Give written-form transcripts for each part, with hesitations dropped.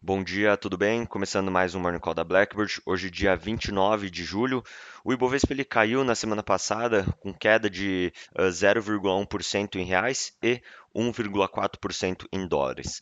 Bom dia, tudo bem? Começando mais um Morning Call da Blackbird. Hoje, dia 29 de julho. O Ibovespa ele caiu na semana passada com queda de 0,1% em reais e 1,4% em dólares.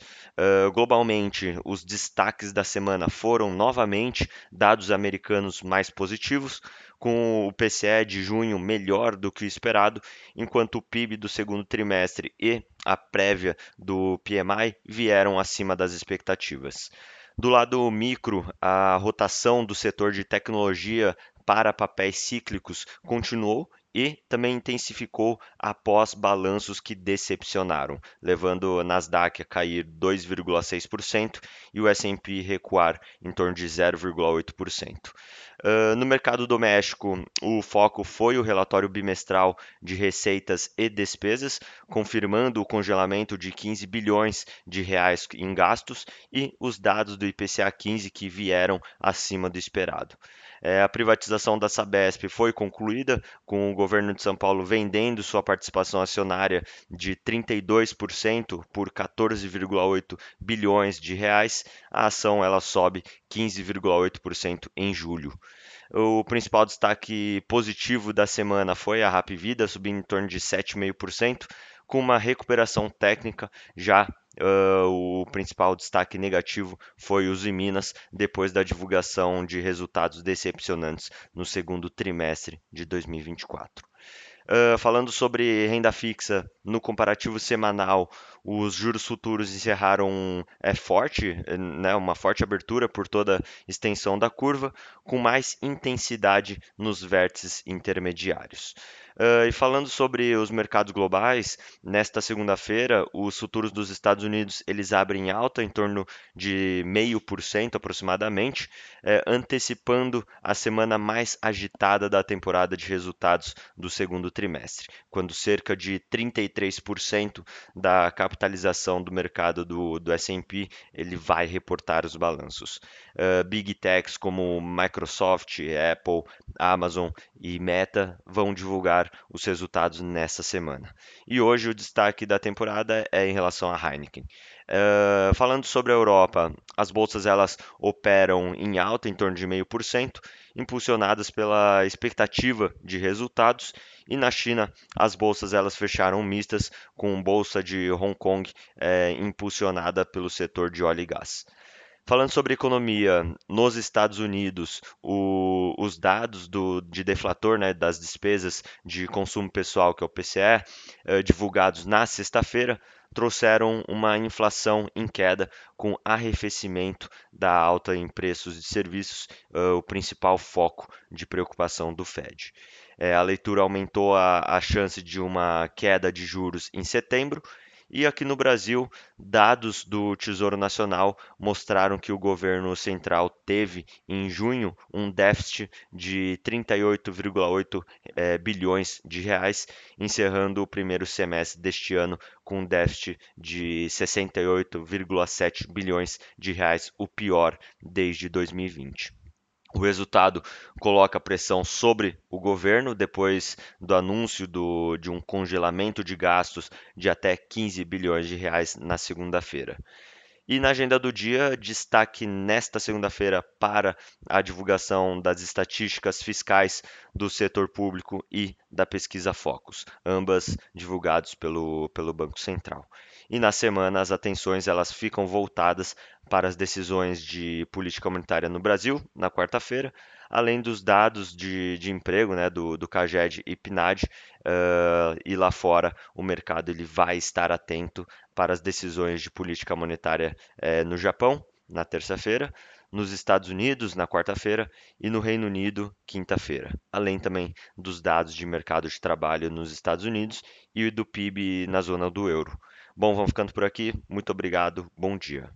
Globalmente, os destaques da semana foram novamente dados americanos mais positivos, com o PCE de junho melhor do que o esperado, enquanto o PIB do segundo trimestre e a prévia do PMI vieram acima das expectativas. Do lado micro, a rotação do setor de tecnologia para papéis cíclicos continuou e também intensificou após balanços que decepcionaram, levando o Nasdaq a cair 2,6% e o S&P recuar em torno de 0,8%. No mercado doméstico, o foco foi o relatório bimestral de receitas e despesas, confirmando o congelamento de 15 bilhões de reais em gastos e os dados do IPCA 15 que vieram acima do esperado. A privatização da Sabesp foi concluída, com o governo de São Paulo vendendo sua participação acionária de 32% por 14,8 bilhões de reais. A ação ela sobe 15,8% em julho. O principal destaque positivo da semana foi a Hapvida, subindo em torno de 7,5%, com uma recuperação técnica. Já o principal destaque negativo foi os Minas, depois da divulgação de resultados decepcionantes no segundo trimestre de 2024. Falando sobre renda fixa, no comparativo semanal, os juros futuros encerraram forte, né, uma forte abertura por toda a extensão da curva, com mais intensidade nos vértices intermediários. E falando sobre os mercados globais, nesta segunda-feira, os futuros dos Estados Unidos eles abrem em alta, em torno de 0,5% aproximadamente, antecipando a semana mais agitada da temporada de resultados do segundo trimestre, quando cerca de 33% da capitalização do mercado do S&P ele vai reportar os balanços. Big Techs como Microsoft, Apple, Amazon e Meta vão divulgar os resultados nessa semana. E hoje o destaque da temporada é em relação à Heineken. Falando sobre a Europa, as bolsas elas operam em alta, em torno de 0,5%, impulsionadas pela expectativa de resultados. E na China, as bolsas elas fecharam mistas, com bolsa de Hong Kong impulsionada pelo setor de óleo e gás. Falando sobre economia, nos Estados Unidos, os dados de deflator, né, das despesas de consumo pessoal, que é o PCE, divulgados na sexta-feira, trouxeram uma inflação em queda com arrefecimento da alta em preços de serviços, o principal foco de preocupação do Fed. A leitura aumentou a chance de uma queda de juros em setembro. E aqui no Brasil, dados do Tesouro Nacional mostraram que o governo central teve, em junho, um déficit de 38,8 bilhões de reais, encerrando o primeiro semestre deste ano com um déficit de 68,7 bilhões de reais, o pior desde 2020. O resultado coloca pressão sobre o governo depois do anúncio de um congelamento de gastos de até 15 bilhões de reais na segunda-feira. E na agenda do dia, destaque nesta segunda-feira para a divulgação das estatísticas fiscais do setor público e da pesquisa Focus, ambas divulgados pelo Banco Central. E na semana, as atenções elas ficam voltadas para as decisões de política monetária no Brasil, na quarta-feira, além dos dados de emprego, né, do CAGED e PNAD, e lá fora o mercado ele vai estar atento para as decisões de política monetária no Japão, na terça-feira, nos Estados Unidos, na quarta-feira, e no Reino Unido, quinta-feira, além também dos dados de mercado de trabalho nos Estados Unidos e do PIB na zona do euro. Bom, vamos ficando por aqui. Muito obrigado. Bom dia.